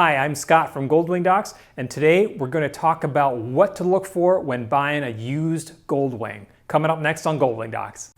Hi, I'm Scott from Goldwing Docs, and today we're going to talk about what to look for when buying a used Goldwing. Coming up next on Goldwing Docs.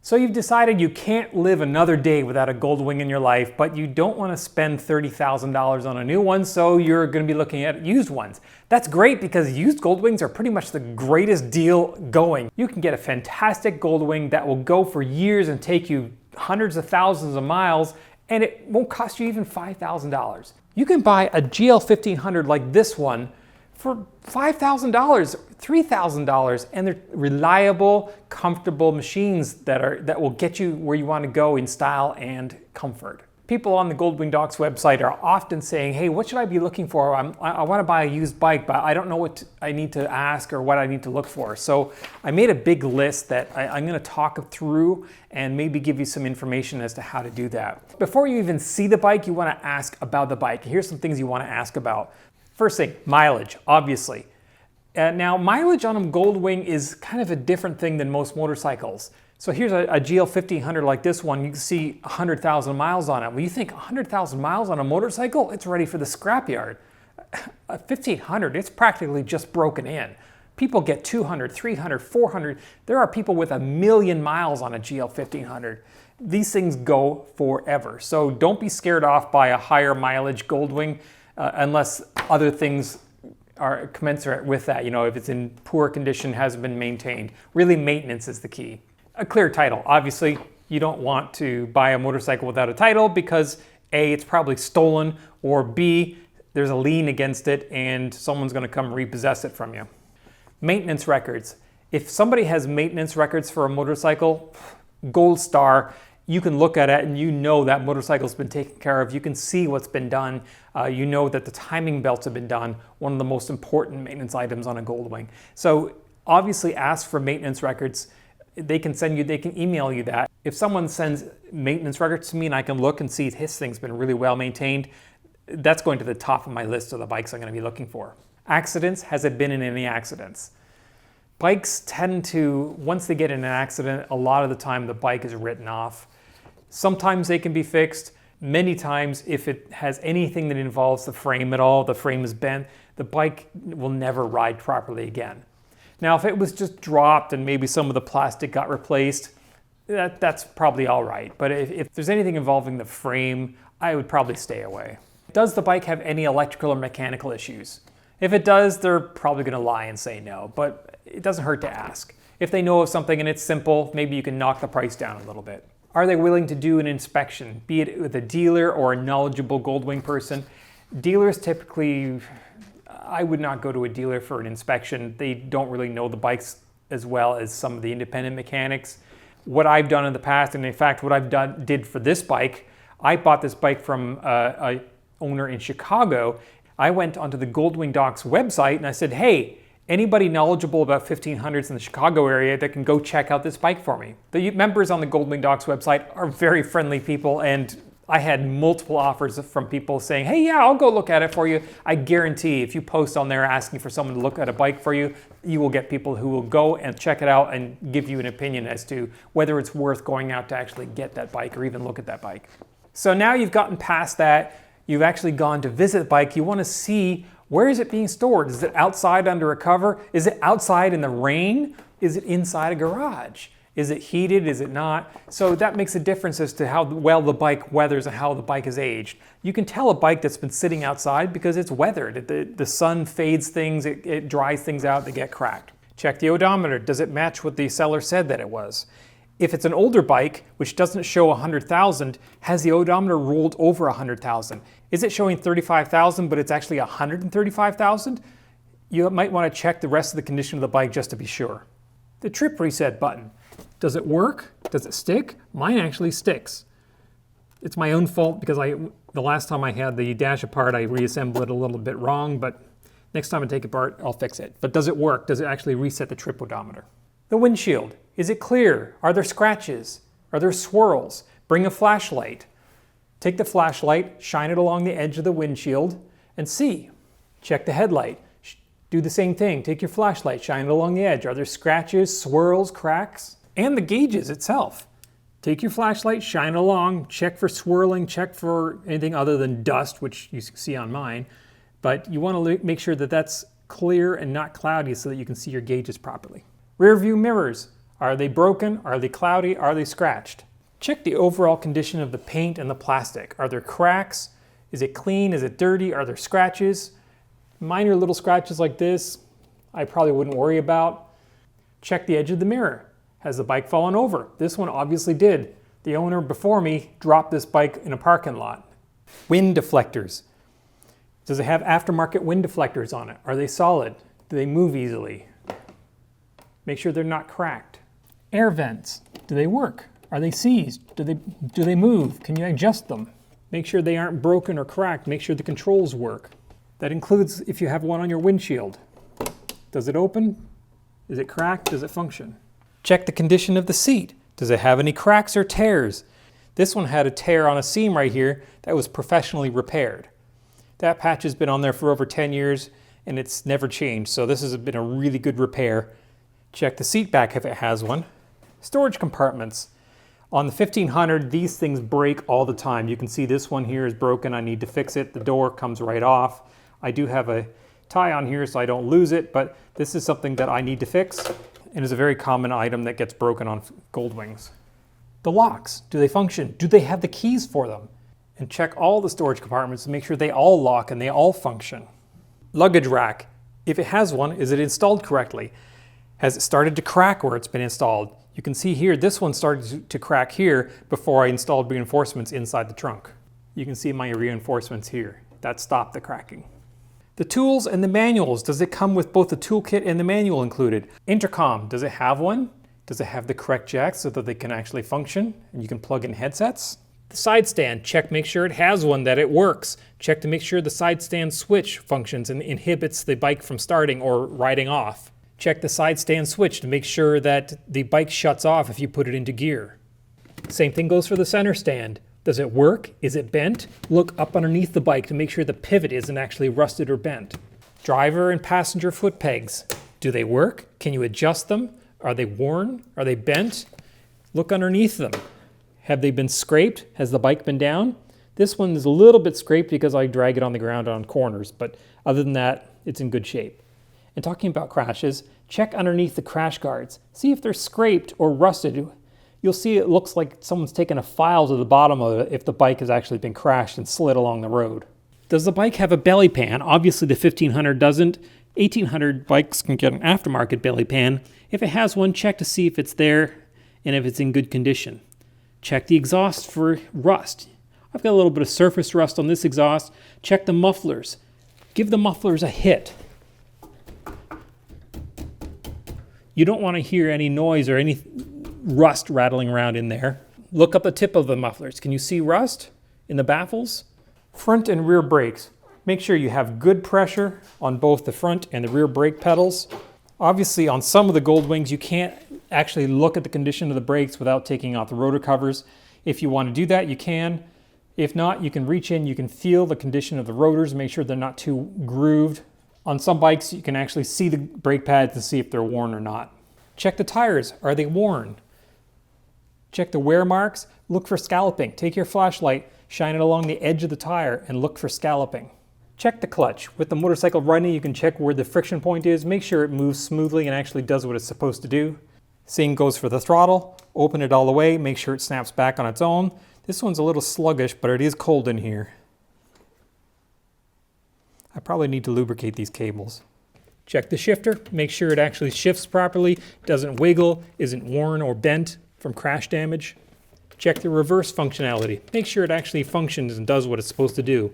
So you've decided you can't live another day without a Goldwing in your life, but you don't want to spend $30,000 on a new one, so you're going to be looking at used ones. That's great because used Goldwings are pretty much the greatest deal going. You can get a fantastic Goldwing that will go for years and take you hundreds of thousands of miles, and it won't cost you even $5,000. You can buy a GL 1500 like this one for $5,000, $3,000, and they're reliable, comfortable machines that will get you where you want to go in style and comfort. People on the Goldwing Docs website are often saying, hey, what should I be looking for? I want to buy a used bike, but I don't know what I need to ask or what I need to look for. So I made a big list that I'm going to talk through and maybe give you some information as to how to do that. Before you even see the bike, you want to ask about the bike. Here's some things you want to ask about. First thing, mileage, obviously. Now, mileage on a Goldwing is kind of a different thing than most motorcycles. So here's a GL 1500 like this one. You can see 100,000 miles on it. When you think 100,000 miles on a motorcycle, it's ready for the scrapyard. A 1500, it's practically just broken in. People get 200, 300, 400. There are people with 1,000,000 miles on a GL 1500. These things go forever. So don't be scared off by a higher mileage Goldwing. Unless other things are commensurate with that. You know, if it's in poor condition, hasn't been maintained. Really, maintenance is the key. A clear title. Obviously, you don't want to buy a motorcycle without a title because A, it's probably stolen, or B, there's a lien against it and someone's going to come repossess it from you. Maintenance records. If somebody has maintenance records for a motorcycle, gold star. You can look at it and you know that motorcycle's been taken care of. You can see what's been done. You know that the timing belts have been done. One of the most important maintenance items on a Goldwing. So obviously ask for maintenance records. They can email you that. If someone sends maintenance records to me and I can look and see his thing's been really well maintained, that's going to the top of my list of the bikes I'm going to be looking for. Accidents, has it been in any accidents? Bikes tend to, once they get in an accident, a lot of the time the bike is written off. Sometimes they can be fixed. Many times, if it has anything that involves the frame at all, the frame is bent, the bike will never ride properly again. Now, if it was just dropped and maybe some of the plastic got replaced, that's probably all right. But if there's anything involving the frame, I would probably stay away. Does the bike have any electrical or mechanical issues? If it does, they're probably going to lie and say no, but it doesn't hurt to ask. If they know of something and it's simple, maybe you can knock the price down a little bit. Are they willing to do an inspection, be it with a dealer or a knowledgeable Goldwing person? Dealers typically, I would not go to a dealer for an inspection. They don't really know the bikes as well as some of the independent mechanics. What I've done in the past, and in fact what I've did for this bike, I bought this bike from a owner in Chicago. I went onto the Goldwing Docs website and I said, hey, anybody knowledgeable about 1500s in the Chicago area that can go check out this bike for me. The members on the Goldwing Docs website are very friendly people, and I had multiple offers from people saying, hey, yeah, I'll go look at it for you. I guarantee if you post on there asking for someone to look at a bike for you, you will get people who will go and check it out and give you an opinion as to whether it's worth going out to actually get that bike or even look at that bike. So now you've gotten past that. You've actually gone to visit the bike. You want to see, where is it being stored? Is it outside under a cover? Is it outside in the rain? Is it inside a garage? Is it heated? Is it not? So that makes a difference as to how well the bike weathers and how the bike is aged. You can tell a bike that's been sitting outside because it's weathered. The sun fades things, it dries things out, they get cracked. Check the odometer. Does it match what the seller said that it was? If it's an older bike, which doesn't show 100,000, has the odometer rolled over 100,000? Is it showing 35,000, but it's actually 135,000? You might want to check the rest of the condition of the bike just to be sure. The trip reset button. Does it work? Does it stick? Mine actually sticks. It's my own fault because the last time I had the dash apart, I reassembled it a little bit wrong, but next time I take it apart, I'll fix it. But does it work? Does it actually reset the trip odometer? The windshield. Is it clear? Are there scratches? Are there swirls? Bring a flashlight. Take the flashlight, shine it along the edge of the windshield, and see. Check the headlight. Do the same thing. Take your flashlight, shine it along the edge. Are there scratches, swirls, cracks? And the gauges itself. Take your flashlight, shine it along, check for swirling, check for anything other than dust, which you see on mine. But you want to make sure that that's clear and not cloudy so that you can see your gauges properly. Rear view mirrors. Are they broken? Are they cloudy? Are they scratched? Check the overall condition of the paint and the plastic. Are there cracks? Is it clean? Is it dirty? Are there scratches? Minor little scratches like this, I probably wouldn't worry about. Check the edge of the mirror. Has the bike fallen over? This one obviously did. The owner before me dropped this bike in a parking lot. Wind deflectors. Does it have aftermarket wind deflectors on it? Are they solid? Do they move easily? Make sure they're not cracked. Air vents. Do they work? Are they seized? Do they move? Can you adjust them? Make sure they aren't broken or cracked. Make sure the controls work. That includes if you have one on your windshield. Does it open? Is it cracked? Does it function? Check the condition of the seat. Does it have any cracks or tears? This one had a tear on a seam right here that was professionally repaired. That patch has been on there for over 10 years and it's never changed, so this has been a really good repair. Check the seat back if it has one. Storage compartments. On the 1500, these things break all the time. You can see this one here is broken. I need to fix it. The door comes right off. I do have a tie on here so I don't lose it, but this is something that I need to fix and is a very common item that gets broken on Goldwings. The locks, do they function? Do they have the keys for them? And check all the storage compartments to make sure they all lock and they all function. Luggage rack, if it has one, is it installed correctly? Has it started to crack where it's been installed? You can see here, this one started to crack here before I installed reinforcements inside the trunk. You can see my reinforcements here. That stopped the cracking. The tools and the manuals, does it come with both the toolkit and the manual included? Intercom, does it have one? Does it have the correct jacks so that they can actually function and you can plug in headsets? The side stand, check, make sure it has one, that it works. Check to make sure the side stand switch functions and inhibits the bike from starting or riding off. Check the side stand switch to make sure that the bike shuts off if you put it into gear. Same thing goes for the center stand. Does it work? Is it bent? Look up underneath the bike to make sure the pivot isn't actually rusted or bent. Driver and passenger foot pegs. Do they work? Can you adjust them? Are they worn? Are they bent? Look underneath them. Have they been scraped? Has the bike been down? This one is a little bit scraped because I drag it on the ground on corners, but other than that, it's in good shape. And talking about crashes, check underneath the crash guards. See if they're scraped or rusted. You'll see it looks like someone's taken a file to the bottom of it if the bike has actually been crashed and slid along the road. Does the bike have a belly pan? Obviously the 1500 doesn't. 1800 bikes can get an aftermarket belly pan. If it has one, check to see if it's there and if it's in good condition. Check the exhaust for rust. I've got a little bit of surface rust on this exhaust. Check the mufflers. Give the mufflers a hit. You don't want to hear any noise or any rust rattling around in there. Look up the tip of the mufflers. Can you see rust in the baffles? Front and rear brakes. Make sure you have good pressure on both the front and the rear brake pedals. Obviously on some of the Goldwings you can't actually look at the condition of the brakes without taking out the rotor covers. If you want to do that, you can. If not, you can reach in, you can feel the condition of the rotors, make sure they're not too grooved. On some bikes you can actually see the brake pads to see if they're worn or not. Check the tires. Are they worn? Check the wear marks. Look for scalloping. Take your flashlight, shine it along the edge of the tire and look for scalloping. Check the clutch. With the motorcycle running, you can check where the friction point is. Make sure it moves smoothly and actually does what it's supposed to do. Same goes for the throttle. Open it all the way. Make sure it snaps back on its own. This one's a little sluggish, but it is cold in here. I probably need to lubricate these cables. Check the shifter. Make sure it actually shifts properly, doesn't wiggle, isn't worn or bent from crash damage. Check the reverse functionality. Make sure it actually functions and does what it's supposed to do.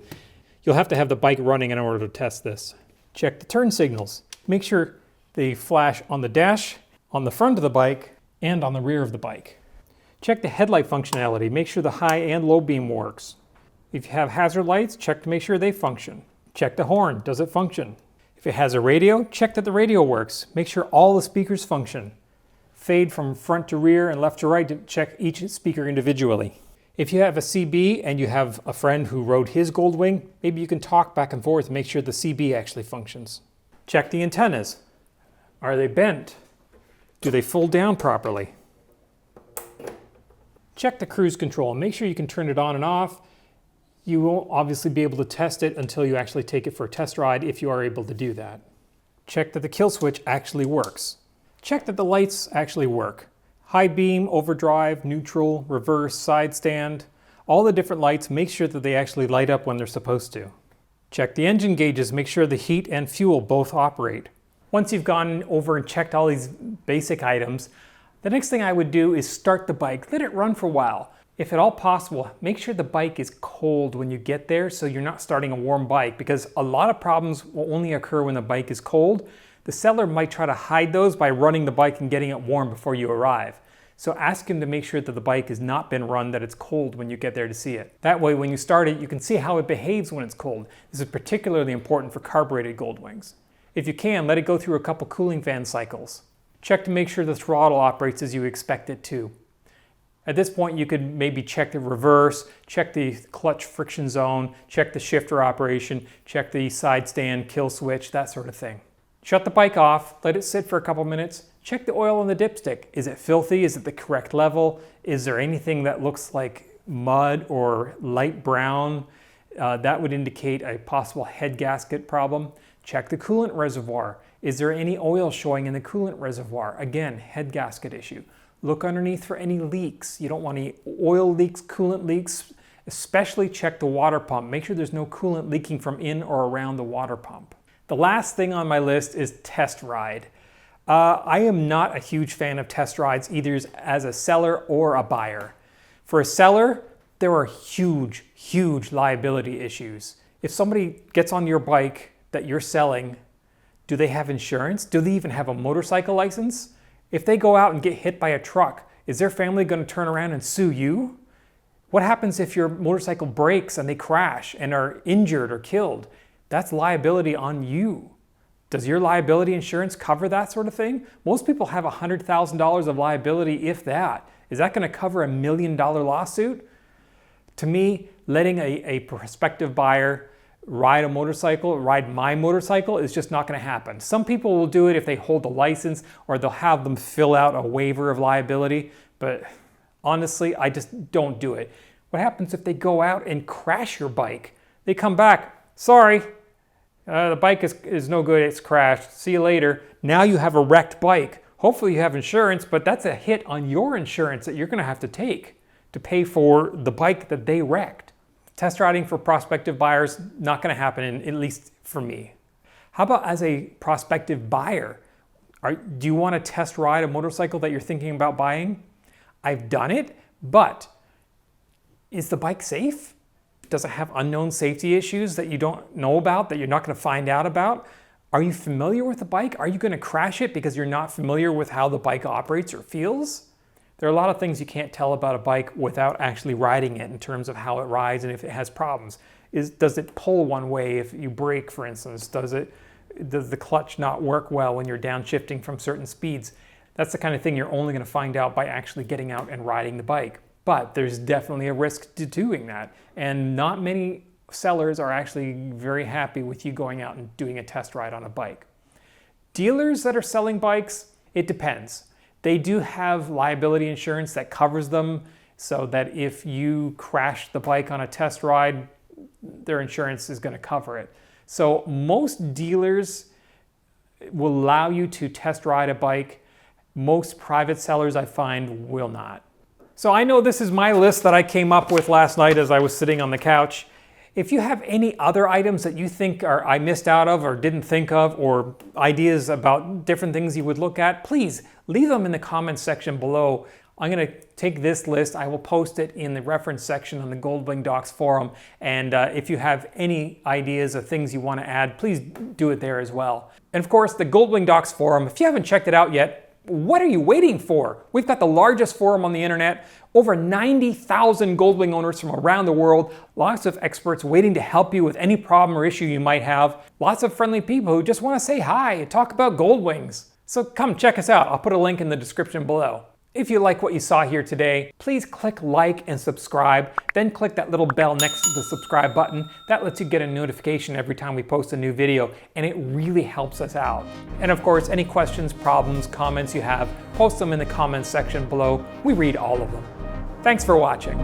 You'll have to have the bike running in order to test this. Check the turn signals. Make sure they flash on the dash, on the front of the bike, and on the rear of the bike. Check the headlight functionality. Make sure the high and low beam works. If you have hazard lights, check to make sure they function. Check the horn. Does it function? If it has a radio, check that the radio works. Make sure all the speakers function. Fade from front to rear and left to right to check each speaker individually. If you have a CB and you have a friend who rode his Goldwing, maybe you can talk back and forth and make sure the CB actually functions. Check the antennas. Are they bent? Do they fold down properly? Check the cruise control. Make sure you can turn it on and off. You won't obviously be able to test it until you actually take it for a test ride, if you are able to do that. Check that the kill switch actually works. Check that the lights actually work. High beam, overdrive, neutral, reverse, side stand, all the different lights, make sure that they actually light up when they're supposed to. Check the engine gauges, make sure the heat and fuel both operate. Once you've gone over and checked all these basic items, the next thing I would do is start the bike. Let it run for a while. If at all possible, make sure the bike is cold when you get there so you're not starting a warm bike, because a lot of problems will only occur when the bike is cold. The seller might try to hide those by running the bike and getting it warm before you arrive. So ask him to make sure that the bike has not been run, that it's cold when you get there to see it. That way when you start it, you can see how it behaves when it's cold. This is particularly important for carbureted Goldwings. If you can, let it go through a couple cooling fan cycles. Check to make sure the throttle operates as you expect it to. At this point, you could maybe check the reverse, check the clutch friction zone, check the shifter operation, check the side stand, kill switch, that sort of thing. Shut the bike off, let it sit for a couple minutes, check the oil on the dipstick. Is it filthy? Is it the correct level? Is there anything that looks like mud or light brown? That would indicate a possible head gasket problem. Check the coolant reservoir. Is there any oil showing in the coolant reservoir? Again, head gasket issue. Look underneath for any leaks. You don't want any oil leaks, coolant leaks. Especially check the water pump. Make sure there's no coolant leaking from in or around the water pump. The last thing on my list is test ride. I am not a huge fan of test rides, either as a seller or a buyer. For a seller, there are huge, huge liability issues. If somebody gets on your bike that you're selling, do they have insurance? Do they even have a motorcycle license? If they go out and get hit by a truck, is their family going to turn around and sue you? What happens if your motorcycle breaks and they crash and are injured or killed? That's liability on you. Does your liability insurance cover that sort of thing? Most people have $100,000 of liability, if that. Is that going to cover $1 million lawsuit? To me, letting a prospective buyer ride a motorcycle, ride my motorcycle, is just not going to happen. Some people will do it if they hold a license, or they'll have them fill out a waiver of liability, but honestly, I just don't do it. What happens if they go out and crash your bike? They come back, sorry, the bike is no good, it's crashed, see you later. Now you have a wrecked bike. Hopefully you have insurance, but that's a hit on your insurance that you're going to have to take to pay for the bike that they wrecked. Test riding for prospective buyers, not going to happen, at least for me. How about as a prospective buyer? Do you want to test ride a motorcycle that you're thinking about buying? I've done it, but is the bike safe? Does it have unknown safety issues that you don't know about, that you're not going to find out about? Are you familiar with the bike? Are you going to crash it because you're not familiar with how the bike operates or feels? There are a lot of things you can't tell about a bike without actually riding it in terms of how it rides and if it has problems. Does it pull one way if you brake, for instance? Does the clutch not work well when you're downshifting from certain speeds? That's the kind of thing you're only going to find out by actually getting out and riding the bike. But there's definitely a risk to doing that. And not many sellers are actually very happy with you going out and doing a test ride on a bike. Dealers that are selling bikes, it depends. They do have liability insurance that covers them, so that if you crash the bike on a test ride, their insurance is going to cover it. So most dealers will allow you to test ride a bike. Most private sellers, I find, will not. So I know this is my list that I came up with last night as I was sitting on the couch. If you have any other items that you think I missed out of or didn't think of, or ideas about different things you would look at, please leave them in the comments section below. I'm going to take this list, I will post it in the reference section on the Goldwing Docs forum, and if you have any ideas of things you want to add, please do it there as well. And of course, the Goldwing Docs forum, if you haven't checked it out yet, what are you waiting for? We've got the largest forum on the internet, over 90,000 Goldwing owners from around the world, lots of experts waiting to help you with any problem or issue you might have, lots of friendly people who just want to say hi and talk about Goldwings. So come check us out. I'll put a link in the description below. If you like what you saw here today, please click like and subscribe, then click that little bell next to the subscribe button. That lets you get a notification every time we post a new video, and it really helps us out. And of course, any questions, problems, comments you have, post them in the comments section below. We read all of them. Thanks for watching.